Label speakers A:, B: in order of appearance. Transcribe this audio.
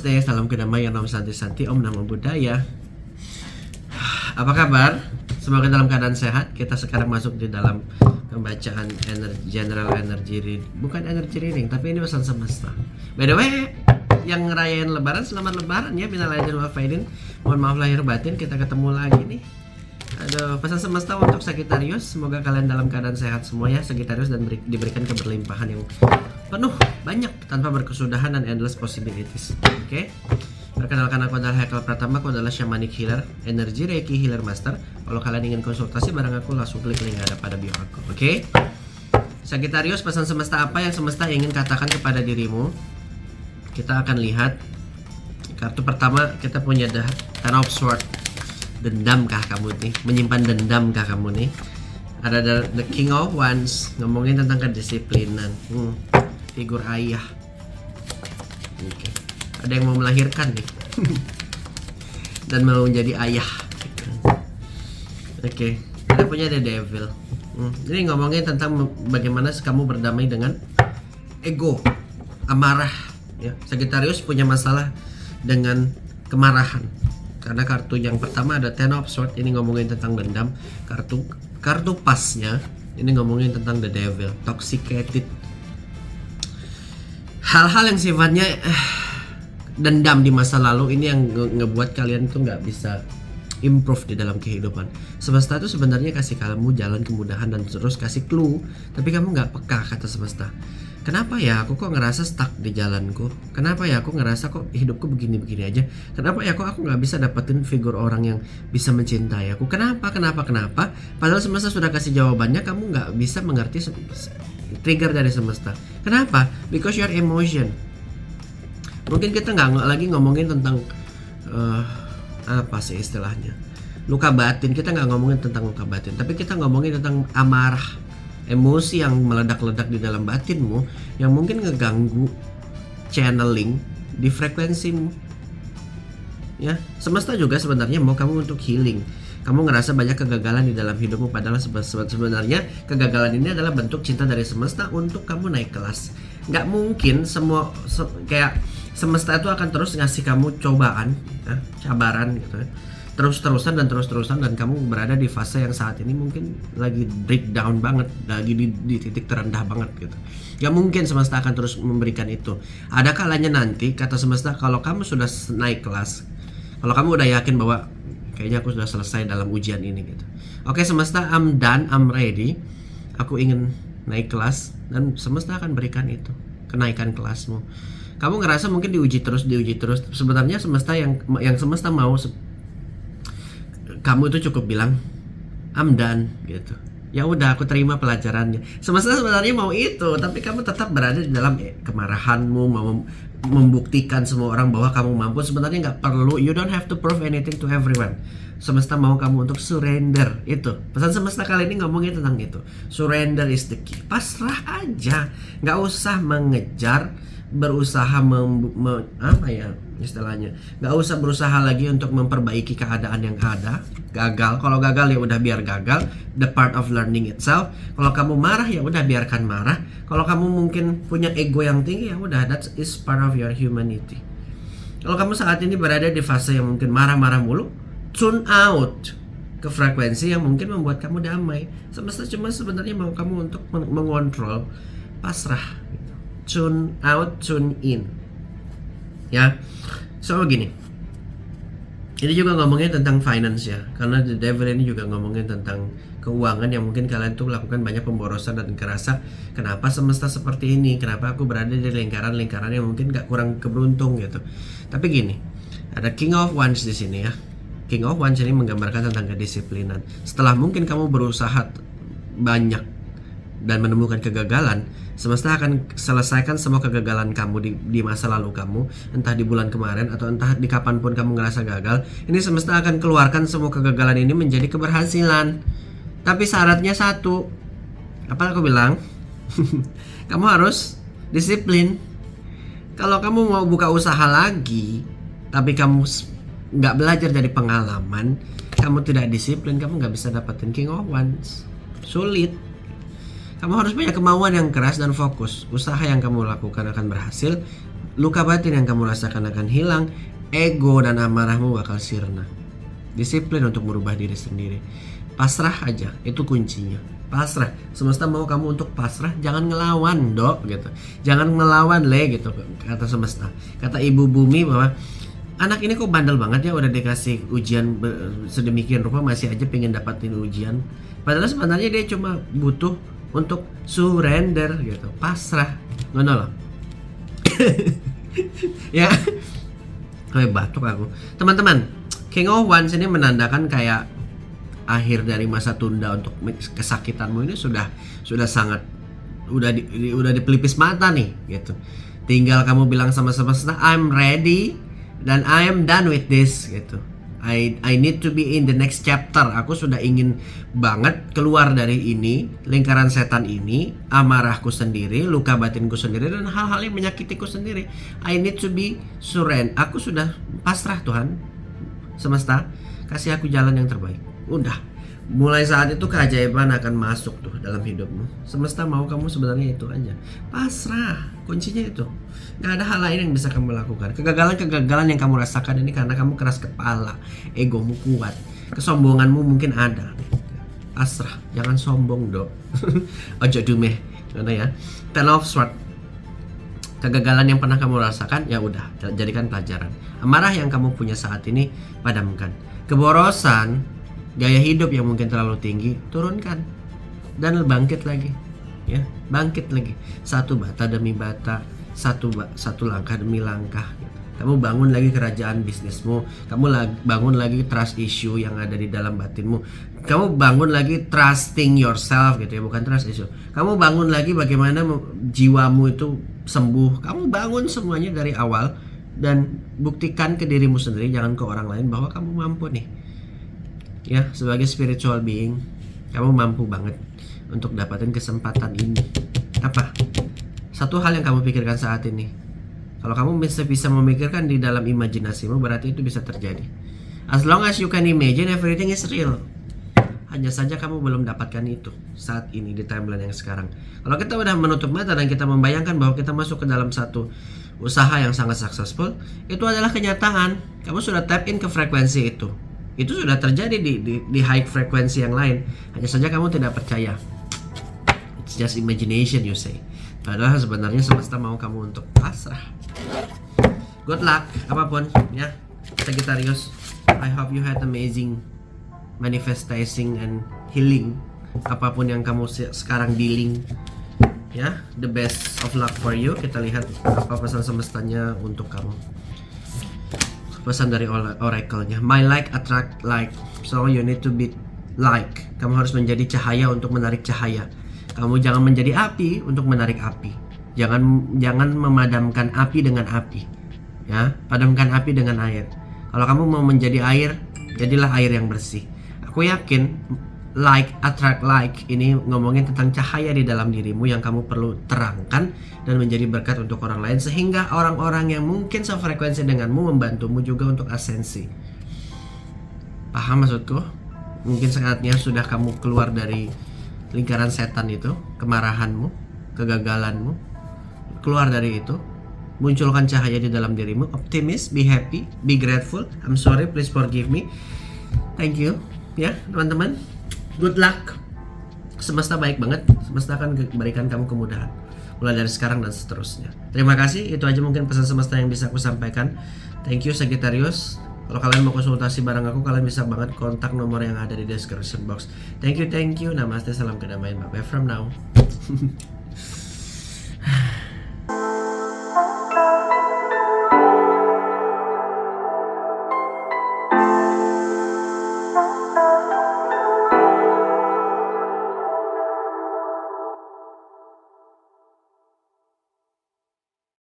A: Namaste, salam kedamaian, Om Santi, Om Namo Buddhaya. Apa kabar? Semoga dalam keadaan sehat. Kita sekarang masuk di dalam pembacaan general energy reading. Bukan energy reading, tapi ini pesan semesta. By the way, yang ngerayain lebaran, selamat lebaran ya. Minal aidin wal faidin. Mohon maaf lahir batin, kita ketemu lagi nih. Aduh, pesan semesta untuk Sagittarius. Semoga kalian dalam keadaan sehat semua ya Sagittarius, dan diberikan keberlimpahan yang penuh, banyak, tanpa berkesudahan dan endless possibilities. Oke? Perkenalkan, aku adalah Haikal Pratama, aku adalah Shamanic Healer, Energy Reiki Healer Master. Kalau kalian ingin konsultasi bareng aku, langsung klik link yang ada pada bio aku. Oke? Sagittarius, pesan semesta apa yang semesta ingin katakan kepada dirimu? Kita akan lihat. Kartu pertama kita punya The Ten of Swords. Dendamkah kamu nih? Menyimpan dendamkah kamu nih? Ada the King of Wands, ngomongin tentang kedisiplinan. Figur ayah. Oke. Ada yang mau melahirkan nih. Dan mau menjadi ayah. Oke. Kita punya the Devil. Ini ngomongin tentang bagaimana kamu berdamai dengan ego, amarah. Ya. Sagittarius punya masalah dengan kemarahan. Karena kartu yang pertama ada Ten of Swords, ini ngomongin tentang dendam. Kartu pasnya ini ngomongin tentang the Devil, toxicated. Hal-hal yang sifatnya dendam di masa lalu ini yang ngebuat kalian tuh nggak bisa improve di dalam kehidupan. Semesta tuh sebenarnya kasih kamu jalan kemudahan dan terus kasih clue, tapi kamu nggak peka, kata semesta. Kenapa ya aku kok ngerasa stuck di jalanku? Kenapa ya aku ngerasa kok hidupku begini-begini aja? Kenapa ya kok aku nggak bisa dapetin figur orang yang bisa mencintai aku? Kenapa? Padahal semesta sudah kasih jawabannya, kamu nggak bisa mengerti trigger dari semesta. Kenapa? Because your emotion. Mungkin kita nggak lagi ngomongin tentang apa sih istilahnya? Luka batin. Kita nggak ngomongin tentang luka batin, tapi kita ngomongin tentang amarah. Emosi yang meledak-ledak di dalam batinmu yang mungkin ngeganggu channeling di frekuensimu. Ya, semesta juga sebenarnya mau kamu untuk healing. Kamu ngerasa banyak kegagalan di dalam hidupmu, padahal sebenarnya kegagalan ini adalah bentuk cinta dari semesta untuk kamu naik kelas. Nggak mungkin kayak semesta itu akan terus ngasih kamu cobaan, ya, cabaran gitu ya. Terus-terusan dan kamu berada di fase yang saat ini mungkin lagi breakdown banget, lagi di titik terendah banget gitu. Gak mungkin semesta akan terus memberikan itu. Ada kalanya nanti, kata semesta, kalau kamu sudah naik kelas, kalau kamu udah yakin bahwa kayaknya aku sudah selesai dalam ujian ini gitu. Oke semesta, I'm done, I'm ready. Aku ingin naik kelas, dan semesta akan berikan itu, kenaikan kelasmu. Kamu ngerasa mungkin diuji terus. Sebenarnya semesta yang semesta mau, kamu itu cukup bilang I'm done gitu. Ya udah, aku terima pelajarannya. Semesta sebenarnya mau itu, tapi kamu tetap berada di dalam kemarahanmu, mau membuktikan semua orang bahwa kamu mampu. Sebenarnya nggak perlu, you don't have to prove anything to everyone. Semesta mau kamu untuk surrender. Itu pesan semesta kali ini ngomongin tentang itu. Surrender is the key. Pasrah aja, nggak usah mengejar, berusaha apa ya istilahnya, nggak usah berusaha lagi untuk memperbaiki keadaan yang ada. Gagal, kalau gagal ya udah biar gagal, the part of learning itself. Kalau kamu marah ya udah biarkan marah. Kalau kamu mungkin punya ego yang tinggi ya udah, that is part of your humanity. Kalau kamu saat ini berada di fase yang mungkin marah-marah mulu, tune out ke frekuensi yang mungkin membuat kamu damai. Semesta cuma sebenarnya mau kamu untuk mengontrol, pasrah. Tune out, tune in. Ya, so gini. Ini juga ngomongin tentang finance ya, karena the devil ini juga ngomongin tentang keuangan yang mungkin kalian tuh lakukan banyak pemborosan dan kerasa kenapa semesta seperti ini, kenapa aku berada di lingkaran-lingkaran yang mungkin gak kurang keberuntung gitu. Tapi gini, ada King of Wands di sini ya. King of Wands ini menggambarkan tentang kedisiplinan. Setelah mungkin kamu berusaha banyak dan menemukan kegagalan, semesta akan selesaikan semua kegagalan kamu di masa lalu kamu, entah di bulan kemarin atau entah di kapanpun kamu ngerasa gagal. Ini semesta akan keluarkan semua kegagalan ini menjadi keberhasilan. Tapi syaratnya satu, apa aku bilang? Kamu harus disiplin. Kalau kamu mau buka usaha lagi, tapi kamu nggak belajar dari pengalaman, kamu tidak disiplin, kamu nggak bisa dapetin King of Wands. Sulit. Kamu harus punya kemauan yang keras dan fokus. Usaha yang kamu lakukan akan berhasil. luka batin yang kamu rasakan akan hilang, ego dan amarahmu bakal sirna. Disiplin untuk merubah diri sendiri. Pasrah aja, itu kuncinya. Pasrah. Semesta mau kamu untuk pasrah, jangan ngelawan, Dok, gitu. Jangan ngelawan, Le, gitu, kata semesta. Kata Ibu Bumi bahwa anak ini kok bandel banget ya, udah dikasih ujian sedemikian rupa masih aja pengen dapatin ujian. Padahal sebenarnya dia cuma butuh untuk surrender gitu, pasrah. Ngono loh. Ya. Kayak batuk aku. Teman-teman, King of Wands ini menandakan kayak akhir dari masa tunda untuk kesakitanmu ini sudah sangat udah di pelipis mata nih gitu. Tinggal kamu bilang sama semesta, I'm ready dan I am done with this gitu. I need to be in the next chapter. Aku sudah ingin banget keluar dari ini, lingkaran setan ini, amarahku sendiri, luka batinku sendiri, dan hal-hal yang menyakitiku sendiri. I need to be surrender. Aku sudah pasrah, Tuhan. Semesta, kasih aku jalan yang terbaik. Udah. Mulai saat itu keajaiban akan masuk tuh dalam hidupmu. Semesta mau kamu sebenarnya itu aja. Pasrah. Kuncinya itu. Gak ada hal lain yang bisa kamu lakukan. Kegagalan yang kamu rasakan ini karena kamu keras kepala, egomu kuat, kesombonganmu mungkin ada. Pasrah. Jangan sombong, Dok. Ojo dumeh. Mana ya? Ten of Swords. Kegagalan yang pernah kamu rasakan, ya udah, jadikan pelajaran. Amarah yang kamu punya saat ini, padamkan. Keborosan, gaya hidup yang mungkin terlalu tinggi, turunkan dan bangkit lagi, ya, bangkit lagi. Satu bata demi bata, satu langkah demi langkah. Gitu. Kamu bangun lagi kerajaan bisnismu, kamu bangun lagi trust issue yang ada di dalam batinmu, kamu bangun lagi trusting yourself gitu ya, bukan trust issue. Kamu bangun lagi bagaimana jiwamu itu sembuh. Kamu bangun semuanya dari awal dan buktikan ke dirimu sendiri, jangan ke orang lain bahwa kamu mampu nih. Ya, sebagai spiritual being, kamu mampu banget untuk dapatin kesempatan ini. Apa? Satu hal yang kamu pikirkan saat ini. Kalau kamu bisa memikirkan di dalam imajinasimu, berarti itu bisa terjadi. As long as you can imagine, everything is real. Hanya saja kamu belum dapatkan itu saat ini di timeline yang sekarang. Kalau kita udah menutup mata dan kita membayangkan bahwa kita masuk ke dalam satu usaha yang sangat successful, itu adalah kenyataan. Kamu sudah tap in ke frekuensi itu. Itu sudah terjadi di high frekuensi yang lain. Hanya saja kamu tidak percaya. It's just imagination, you say. Padahal sebenarnya semesta mau kamu untuk pasrah. Good luck apapun ya, Sagittarius. I hope you had amazing manifesting and healing. Apapun yang kamu sekarang dealing, ya, the best of luck for you. Kita lihat apa pesan semestanya untuk kamu. Pesan dari oracle-nya, my like attract like, so you need to be like. Kamu harus menjadi cahaya untuk menarik cahaya. Kamu jangan menjadi api untuk menarik api. Jangan memadamkan api dengan api. Ya, padamkan api dengan air. Kalau kamu mau menjadi air, jadilah air yang bersih. Aku yakin like attract like ini ngomongin tentang cahaya di dalam dirimu yang kamu perlu terangkan dan menjadi berkat untuk orang lain, sehingga orang-orang yang mungkin sefrekuensi denganmu membantumu juga untuk asensi. Paham maksudku? Mungkin saatnya sudah kamu keluar dari lingkaran setan itu, kemarahanmu, kegagalanmu. Keluar dari itu, munculkan cahaya di dalam dirimu. Optimis, be happy, be grateful. I'm sorry, please forgive me. Thank you. Ya, teman-teman. Good luck. Semesta baik banget. Semesta akan berikan kamu kemudahan mulai dari sekarang dan seterusnya. Terima kasih. Itu aja mungkin pesan semesta yang bisa aku sampaikan. Thank you, Sagittarius. Kalau kalian mau konsultasi bareng aku, kalian bisa banget kontak nomor yang ada di description box. Thank you. Namaste, salam kedamaian. Bye bye from now.